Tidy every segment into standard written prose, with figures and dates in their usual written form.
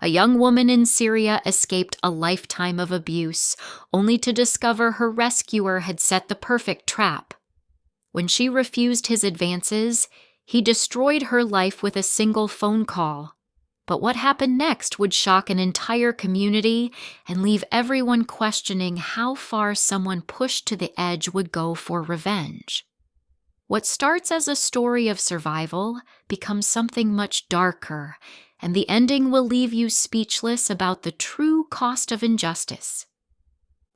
A young woman in Syria escaped a lifetime of abuse, only to discover her rescuer had set the perfect trap. When she refused his advances, he destroyed her life with a single phone call. But what happened next would shock an entire community and leave everyone questioning how far someone pushed to the edge would go for revenge. What starts as a story of survival becomes something much darker, and the ending will leave you speechless about the true cost of injustice.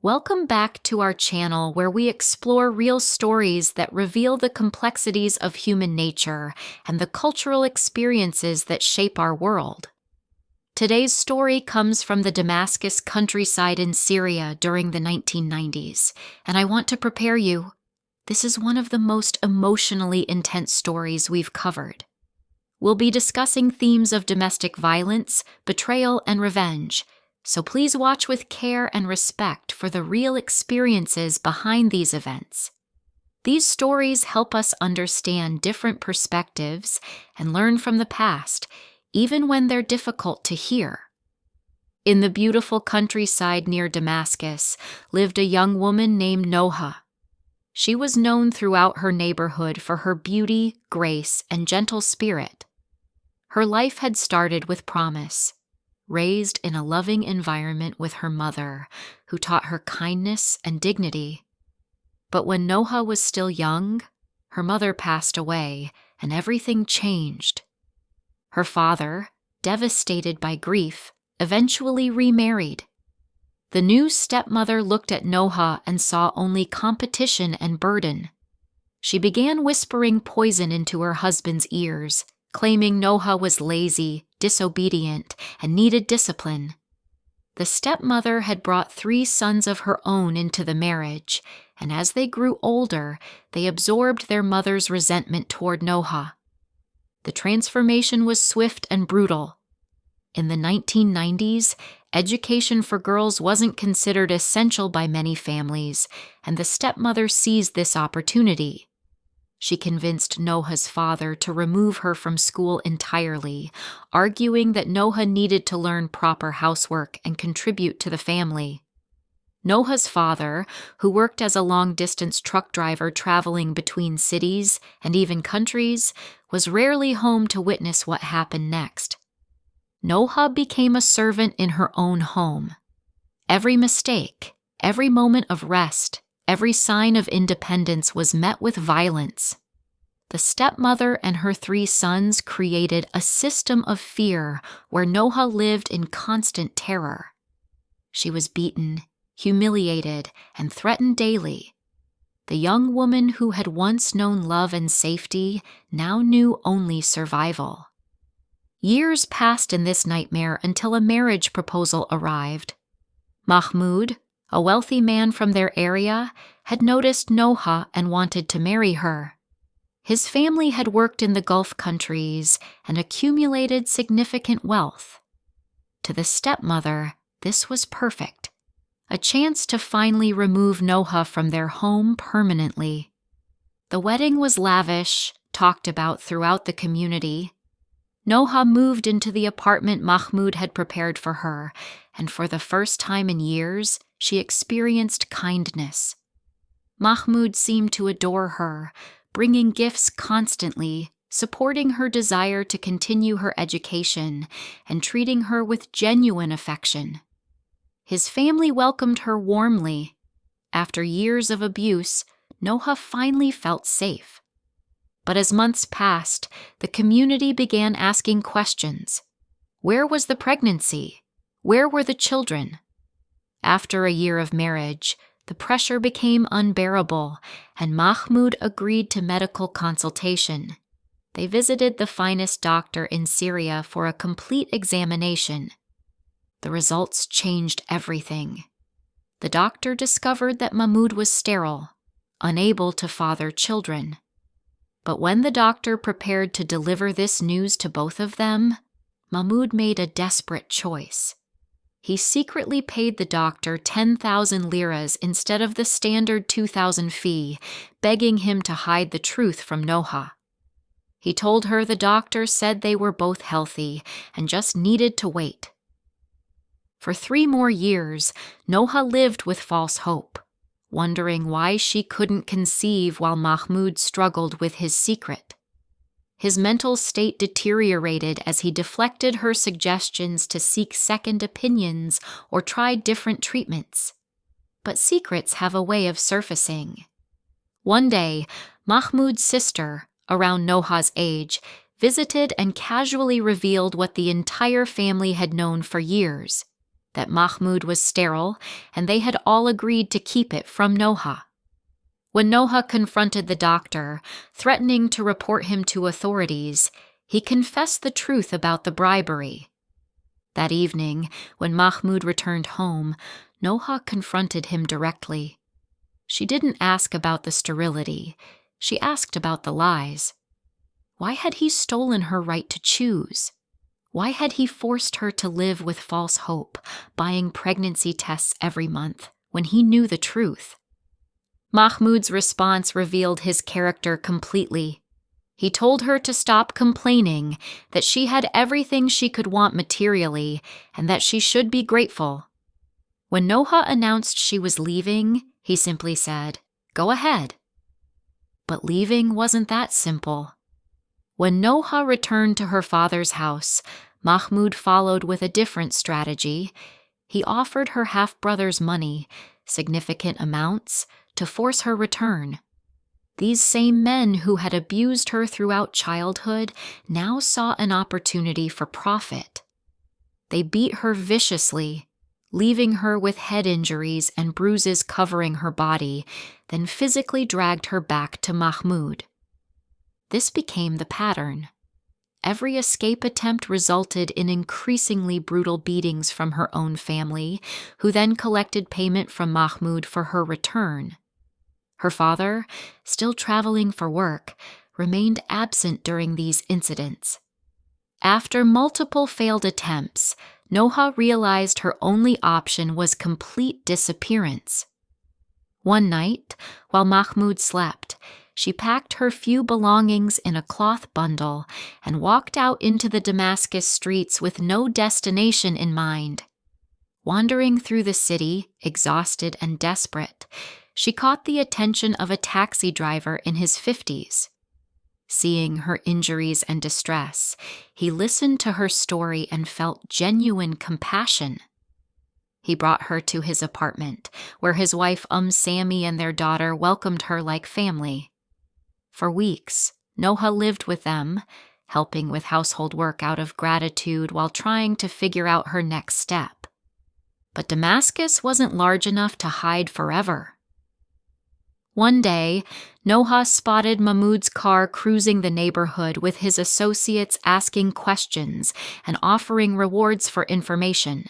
Welcome back to our channel where we explore real stories that reveal the complexities of human nature and the cultural experiences that shape our world. Today's story comes from the Damascus countryside in Syria during the 1990s, and I want to prepare you. This is one of the most emotionally intense stories we've covered. We'll be discussing themes of domestic violence, betrayal, and revenge, so please watch with care and respect for the real experiences behind these events. These stories help us understand different perspectives and learn from the past, even when they're difficult to hear. In the beautiful countryside near Damascus lived a young woman named Noha. She was known throughout her neighborhood for her beauty, grace, and gentle spirit. Her life had started with promise. Raised in a loving environment with her mother, who taught her kindness and dignity. But when Noha was still young, her mother passed away, and everything changed. Her father, devastated by grief, eventually remarried. The new stepmother looked at Noha and saw only competition and burden. She began whispering poison into her husband's ears, claiming Noha was lazy, disobedient, and needed discipline. The stepmother had brought 3 sons of her own into the marriage, and as they grew older, they absorbed their mother's resentment toward Noha. The transformation was swift and brutal. In the 1990s, education for girls wasn't considered essential by many families, and the stepmother seized this opportunity. She convinced Noha's father to remove her from school entirely, arguing that Noha needed to learn proper housework and contribute to the family. Noha's father, who worked as a long-distance truck driver traveling between cities and even countries, was rarely home to witness what happened next. Noha became a servant in her own home. Every mistake, every moment of rest, every sign of independence was met with violence. The stepmother and her 3 sons created a system of fear where Noha lived in constant terror. She was beaten, humiliated, and threatened daily. The young woman who had once known love and safety now knew only survival. Years passed in this nightmare until a marriage proposal arrived. Mahmoud, a wealthy man from their area, had noticed Noha and wanted to marry her. His family had worked in the Gulf countries and accumulated significant wealth. To the stepmother, this was perfect, a chance to finally remove Noha from their home permanently. The wedding was lavish, talked about throughout the community. Noha moved into the apartment Mahmoud had prepared for her, and for the first time in years, she experienced kindness. Mahmoud seemed to adore her, bringing gifts constantly, supporting her desire to continue her education, and treating her with genuine affection. His family welcomed her warmly. After years of abuse, Noha finally felt safe. But as months passed, the community began asking questions. Where was the pregnancy? Where were the children? After a year of marriage, the pressure became unbearable, and Mahmoud agreed to medical consultation. They visited the finest doctor in Syria for a complete examination. The results changed everything. The doctor discovered that Mahmoud was sterile, unable to father children. But when the doctor prepared to deliver this news to both of them, Mahmoud made a desperate choice. He secretly paid the doctor 10,000 liras instead of the standard 2,000 fee, begging him to hide the truth from Noha. He told her the doctor said they were both healthy and just needed to wait. For 3 more years, Noha lived with false hope, wondering why she couldn't conceive while Mahmud struggled with his secret. His mental state deteriorated as he deflected her suggestions to seek second opinions or try different treatments. But secrets have a way of surfacing. One day, Mahmud's sister, around Noha's age, visited and casually revealed what the entire family had known for years, that Mahmud was sterile, and they had all agreed to keep it from Noha. When Noha confronted the doctor, threatening to report him to authorities, he confessed the truth about the bribery. That evening, when Mahmud returned home, Noha confronted him directly. She didn't ask about the sterility. She asked about the lies. Why had he stolen her right to choose? Why had he forced her to live with false hope, buying pregnancy tests every month, when he knew the truth? Mahmud's response revealed his character completely. He told her to stop complaining, that she had everything she could want materially, and that she should be grateful. When Noha announced she was leaving, he simply said, "Go ahead." But leaving wasn't that simple. When Noha returned to her father's house, Mahmud followed with a different strategy. He offered her half-brothers money, significant amounts, to force her return. These same men who had abused her throughout childhood now saw an opportunity for profit. They beat her viciously, leaving her with head injuries and bruises covering her body, then physically dragged her back to Mahmud. This became the pattern. Every escape attempt resulted in increasingly brutal beatings from her own family, who then collected payment from Mahmud for her return. Her father, still traveling for work, remained absent during these incidents. After multiple failed attempts, Noha realized her only option was complete disappearance. One night, while Mahmud slept, she packed her few belongings in a cloth bundle and walked out into the Damascus streets with no destination in mind. Wandering through the city, exhausted and desperate, she caught the attention of a taxi driver in his 50s. Seeing her injuries and distress, he listened to her story and felt genuine compassion. He brought her to his apartment, where his wife Sammy and their daughter welcomed her like family. For weeks, Noha lived with them, helping with household work out of gratitude while trying to figure out her next step. But Damascus wasn't large enough to hide forever. One day, Noha spotted Mahmud's car cruising the neighborhood with his associates asking questions and offering rewards for information.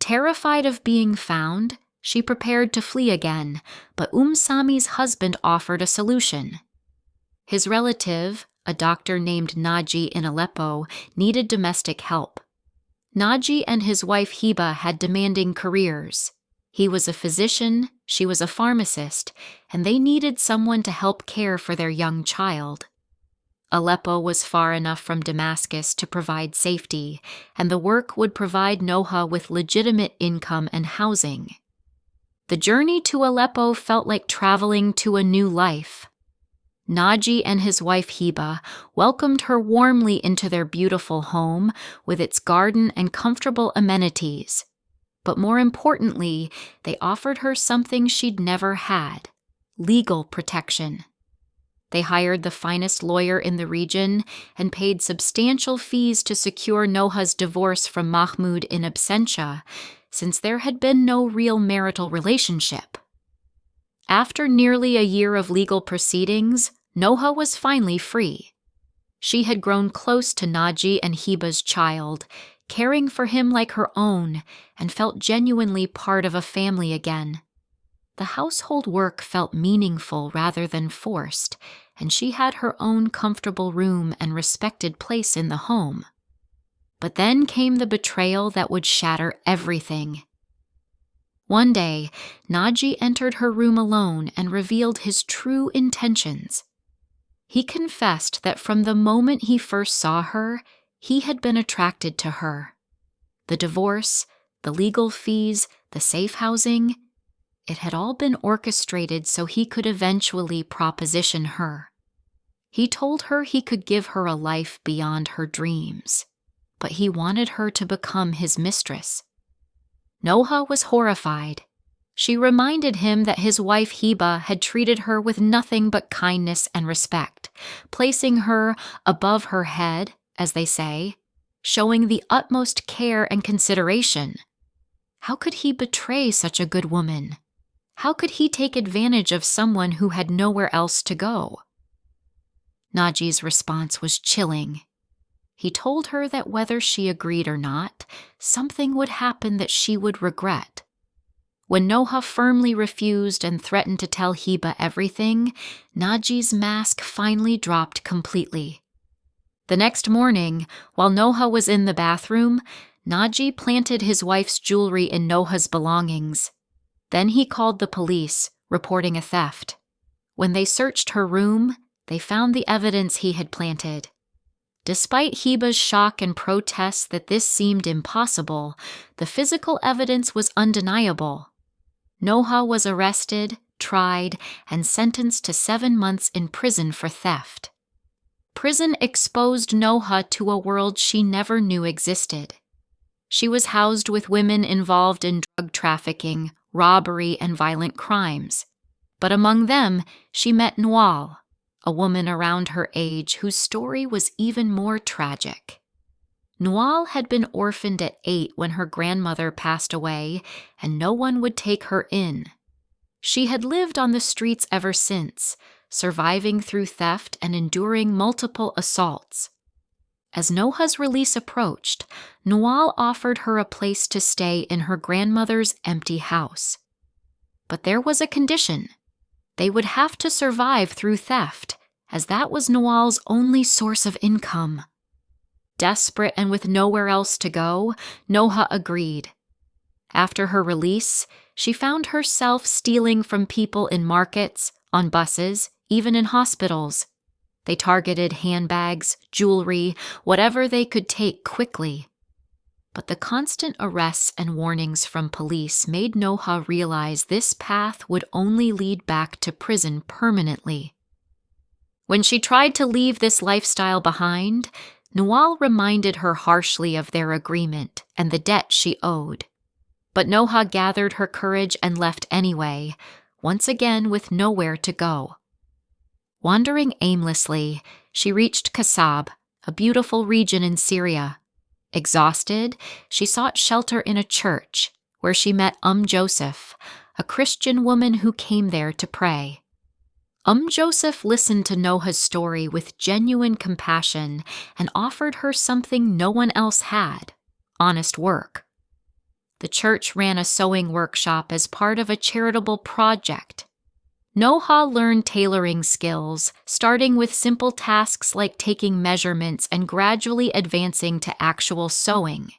Terrified of being found, she prepared to flee again, but Sami's husband offered a solution. His relative, a doctor named Naji in Aleppo, needed domestic help. Naji and his wife Hiba had demanding careers. He was a physician, she was a pharmacist, and they needed someone to help care for their young child. Aleppo was far enough from Damascus to provide safety, and the work would provide Noha with legitimate income and housing. The journey to Aleppo felt like traveling to a new life. Naji and his wife Hiba welcomed her warmly into their beautiful home with its garden and comfortable amenities. But more importantly, they offered her something she'd never had: legal protection. They hired the finest lawyer in the region and paid substantial fees to secure Noha's divorce from Mahmud in absentia, since there had been no real marital relationship. After nearly a year of legal proceedings, Noha was finally free. She had grown close to Naji and Hiba's child, caring for him like her own, and felt genuinely part of a family again. The household work felt meaningful rather than forced, and she had her own comfortable room and respected place in the home. But then came the betrayal that would shatter everything. One day, Naji entered her room alone and revealed his true intentions. He confessed that from the moment he first saw her, he had been attracted to her. The divorce, The legal fees, the safe housing, it had all been orchestrated so he could eventually proposition her. He told her he could give her a life beyond her dreams, but he wanted her to become his mistress. Noha was horrified. She reminded him that his wife Heba had treated her with nothing but kindness and respect, placing her above her head, as they say, showing the utmost care and consideration. How could he betray such a good woman? How could he take advantage of someone who had nowhere else to go? Naji's response was chilling. He told her that whether she agreed or not, something would happen that she would regret. When Noha firmly refused and threatened to tell Heba everything, Naji's mask finally dropped completely. The next morning, while Noha was in the bathroom, Naji planted his wife's jewelry in Noha's belongings. Then he called the police, reporting a theft. When they searched her room, they found the evidence he had planted. Despite Heba's shock and protests that this seemed impossible, the physical evidence was undeniable. Noha was arrested, tried, and sentenced to 7 months in prison for theft. Prison exposed Noha to a world she never knew existed. She was housed with women involved in drug trafficking, robbery, and violent crimes. But among them, she met Noha, a woman around her age whose story was even more tragic. Noha had been orphaned at 8 when her grandmother passed away, and no one would take her in. She had lived on the streets ever since, surviving through theft and enduring multiple assaults. As Noha's release approached, Noha offered her a place to stay in her grandmother's empty house. But there was a condition. They would have to survive through theft, as that was Noha's only source of income. Desperate and with nowhere else to go, Noha agreed. After her release, she found herself stealing from people in markets, on buses, even in hospitals. They targeted handbags, jewelry, whatever they could take quickly. But the constant arrests and warnings from police made Noha realize this path would only lead back to prison permanently. When she tried to leave this lifestyle behind, Noha reminded her harshly of their agreement and the debt she owed. But Noha gathered her courage and left anyway, once again with nowhere to go. Wandering aimlessly, she reached Kasab, a beautiful region in Syria. Exhausted, she sought shelter in a church, where she met Joseph, a Christian woman who came there to pray. Joseph listened to Noha's story with genuine compassion and offered her something no one else had: honest work. The church ran a sewing workshop as part of a charitable project. Noha learned tailoring skills, starting with simple tasks like taking measurements and gradually advancing to actual sewing.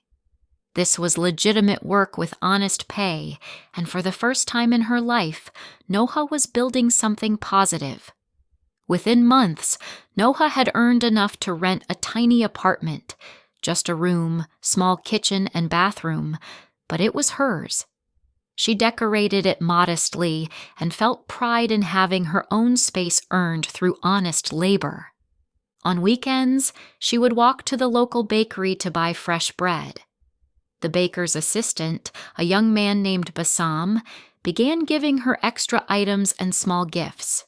This was legitimate work with honest pay, and for the first time in her life, Noha was building something positive. Within months, Noha had earned enough to rent a tiny apartment, just a room, small kitchen, and bathroom, but it was hers. She decorated it modestly and felt pride in having her own space earned through honest labor. On weekends, she would walk to the local bakery to buy fresh bread. The baker's assistant, a young man named Bassam, began giving her extra items and small gifts.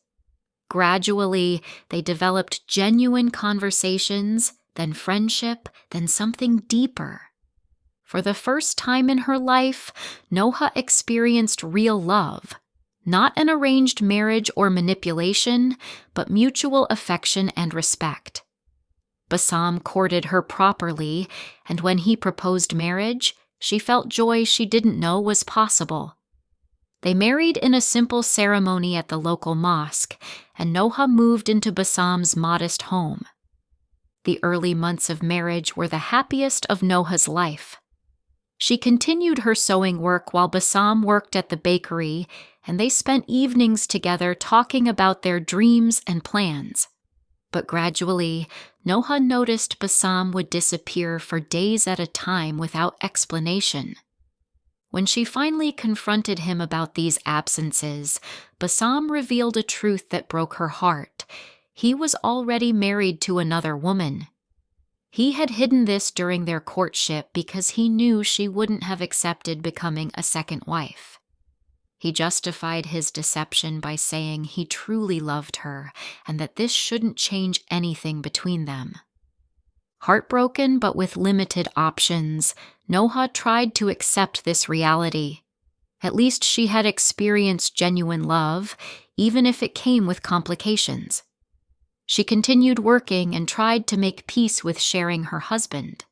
Gradually, they developed genuine conversations, then friendship, then something deeper. For the first time in her life, Noha experienced real love, not an arranged marriage or manipulation, but mutual affection and respect. Bassam courted her properly, and when he proposed marriage, she felt joy she didn't know was possible. They married in a simple ceremony at the local mosque, and Noha moved into Bassam's modest home. The early months of marriage were the happiest of Noha's life. She continued her sewing work while Bassam worked at the bakery, and they spent evenings together talking about their dreams and plans. But gradually, Noha noticed Bassam would disappear for days at a time without explanation. When she finally confronted him about these absences, Bassam revealed a truth that broke her heart. He was already married to another woman. He had hidden this during their courtship because he knew she wouldn't have accepted becoming a second wife. He justified his deception by saying he truly loved her and that this shouldn't change anything between them. Heartbroken but with limited options, Noha tried to accept this reality. At least she had experienced genuine love, even if it came with complications. She continued working and tried to make peace with sharing her husband.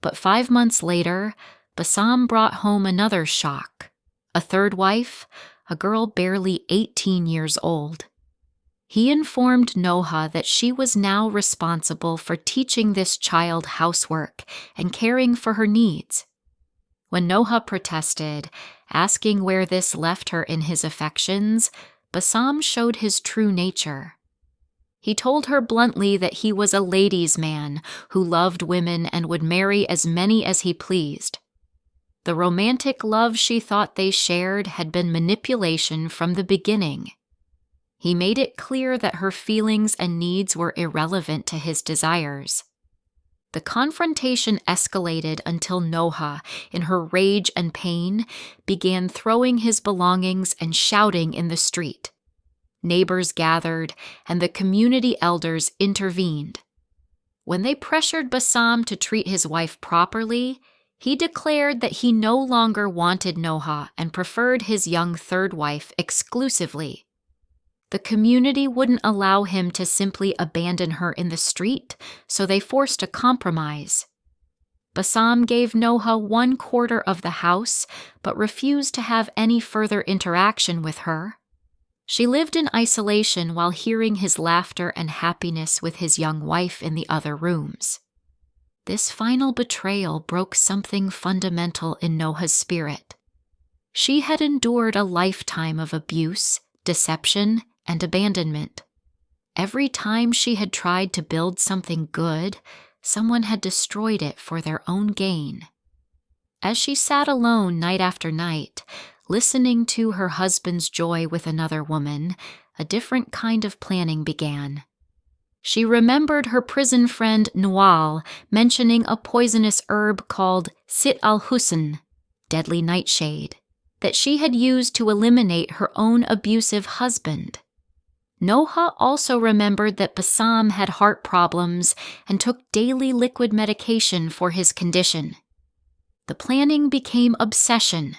But 5 months later, Bassam brought home another shock. A third wife, a girl barely 18 years old. He informed Noha that she was now responsible for teaching this child housework and caring for her needs. When Noha protested, asking where this left her in his affections, Bassam showed his true nature. He told her bluntly that he was a ladies' man who loved women and would marry as many as he pleased. The romantic love she thought they shared had been manipulation from the beginning. He made it clear that her feelings and needs were irrelevant to his desires. The confrontation escalated until Noha, in her rage and pain, began throwing his belongings and shouting in the street. Neighbors gathered, and the community elders intervened. When they pressured Bassam to treat his wife properly, he declared that he no longer wanted Noha and preferred his young third wife exclusively. The community wouldn't allow him to simply abandon her in the street, so they forced a compromise. Bassam gave Noha 1/4 of the house, but refused to have any further interaction with her. She lived in isolation while hearing his laughter and happiness with his young wife in the other rooms. This final betrayal broke something fundamental in Noha's spirit. She had endured a lifetime of abuse, deception, and abandonment. Every time she had tried to build something good, someone had destroyed it for their own gain. As she sat alone night after night, listening to her husband's joy with another woman, a different kind of planning began. She remembered her prison friend Noha mentioning a poisonous herb called Sit al-Husn, deadly nightshade, that she had used to eliminate her own abusive husband. Noha also remembered that Bassam had heart problems and took daily liquid medication for his condition. The planning became obsession.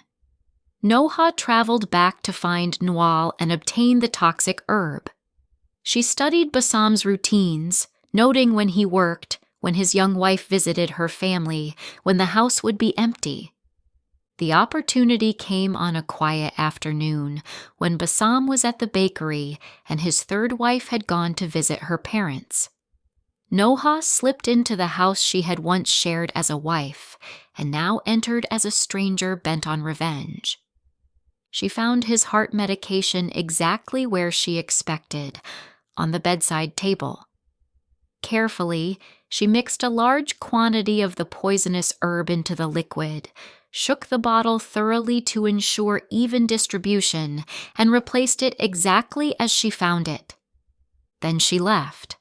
Noha traveled back to find Noha and obtain the toxic herb. She studied Bassam's routines, noting when he worked, when his young wife visited her family, when the house would be empty. The opportunity came on a quiet afternoon when Bassam was at the bakery and his third wife had gone to visit her parents. Noha slipped into the house she had once shared as a wife and now entered as a stranger bent on revenge. She found his heart medication exactly where she expected, on the bedside table. Carefully, she mixed a large quantity of the poisonous herb into the liquid, shook the bottle thoroughly to ensure even distribution, and replaced it exactly as she found it. Then she left,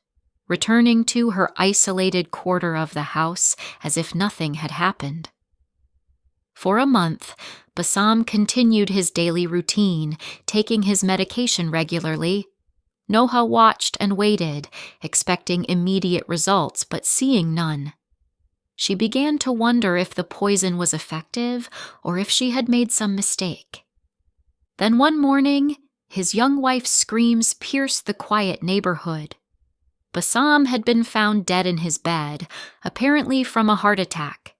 returning to her isolated quarter of the house as if nothing had happened. For a month, Bassam continued his daily routine, taking his medication regularly. Noha watched and waited, expecting immediate results, but seeing none. She began to wonder if the poison was effective or if she had made some mistake. Then one morning, his young wife's screams pierced the quiet neighborhood. Bassam had been found dead in his bed, apparently from a heart attack.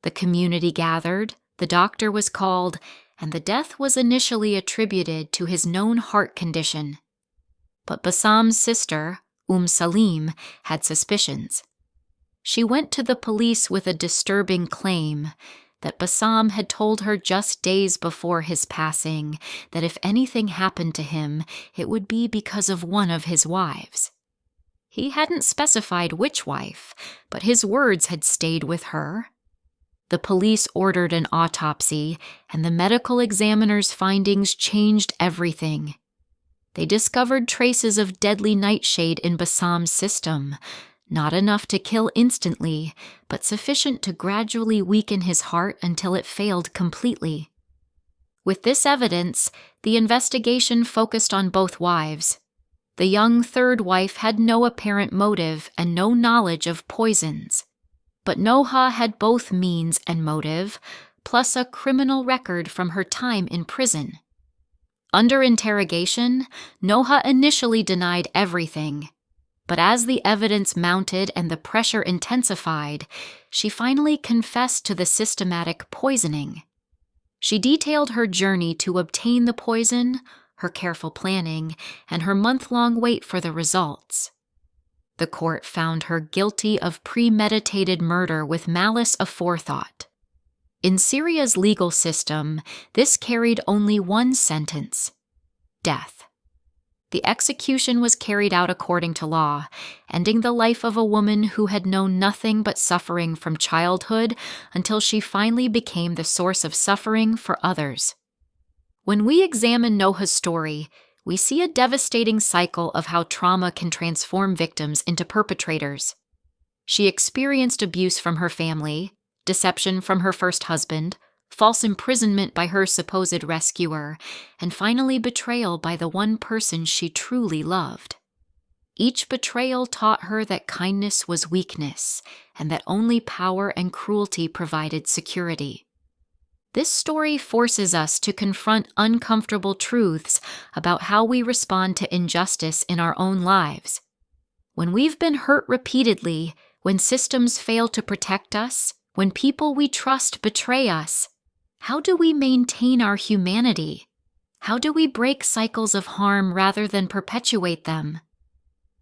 The community gathered, the doctor was called, and the death was initially attributed to his known heart condition. But Bassam's sister, Salim, had suspicions. She went to the police with a disturbing claim that Bassam had told her just days before his passing that if anything happened to him, it would be because of one of his wives. He hadn't specified which wife, but his words had stayed with her. The police ordered an autopsy, and the medical examiner's findings changed everything. They discovered traces of deadly nightshade in Bassam's system, not enough to kill instantly, but sufficient to gradually weaken his heart until it failed completely. With this evidence, the investigation focused on both wives. The young third wife had no apparent motive and no knowledge of poisons. But Noha had both means and motive, plus a criminal record from her time in prison. Under interrogation, Noha initially denied everything. But as the evidence mounted and the pressure intensified, she finally confessed to the systematic poisoning. She detailed her journey to obtain the poison, her careful planning, and her month-long wait for the results. The court found her guilty of premeditated murder with malice aforethought. In Syria's legal system, this carried only one sentence: death. The execution was carried out according to law, ending the life of a woman who had known nothing but suffering from childhood until she finally became the source of suffering for others. When we examine Noha's story, we see a devastating cycle of how trauma can transform victims into perpetrators. She experienced abuse from her family, deception from her first husband, false imprisonment by her supposed rescuer, and finally betrayal by the one person she truly loved. Each betrayal taught her that kindness was weakness, and that only power and cruelty provided security. This story forces us to confront uncomfortable truths about how we respond to injustice in our own lives. When we've been hurt repeatedly, when systems fail to protect us, when people we trust betray us, how do we maintain our humanity? How do we break cycles of harm rather than perpetuate them?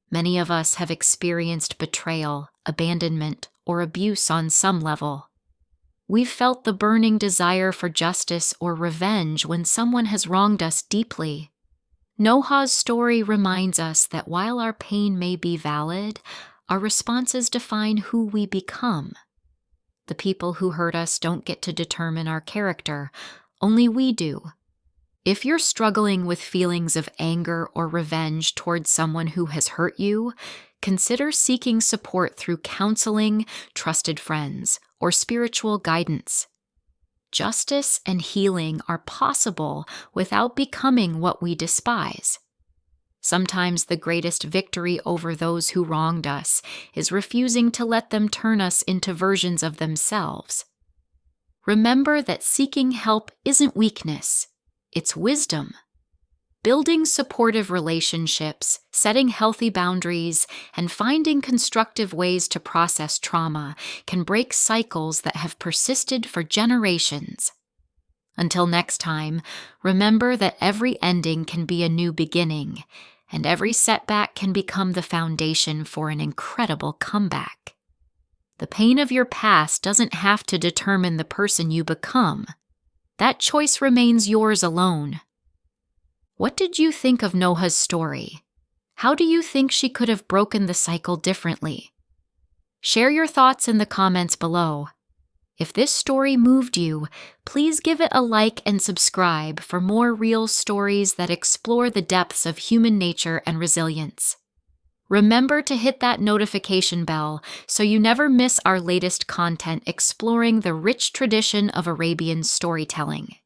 Many of us have experienced betrayal, abandonment, or abuse on some level. We've felt the burning desire for justice or revenge when someone has wronged us deeply. Noha's story reminds us that while our pain may be valid, our responses define who we become. The people who hurt us don't get to determine our character, only we do. If you're struggling with feelings of anger or revenge towards someone who has hurt you, consider seeking support through counseling, trusted friends, or spiritual guidance. Justice and healing are possible without becoming what we despise. Sometimes the greatest victory over those who wronged us is refusing to let them turn us into versions of themselves. Remember that seeking help isn't weakness, it's wisdom. Building supportive relationships, setting healthy boundaries, and finding constructive ways to process trauma can break cycles that have persisted for generations. Until next time, remember that every ending can be a new beginning, and every setback can become the foundation for an incredible comeback. The pain of your past doesn't have to determine the person you become. That choice remains yours alone. What did you think of Noha's story? How do you think she could have broken the cycle differently? Share your thoughts in the comments below. If this story moved you, please give it a like and subscribe for more real stories that explore the depths of human nature and resilience. Remember to hit that notification bell so you never miss our latest content exploring the rich tradition of Arabian storytelling.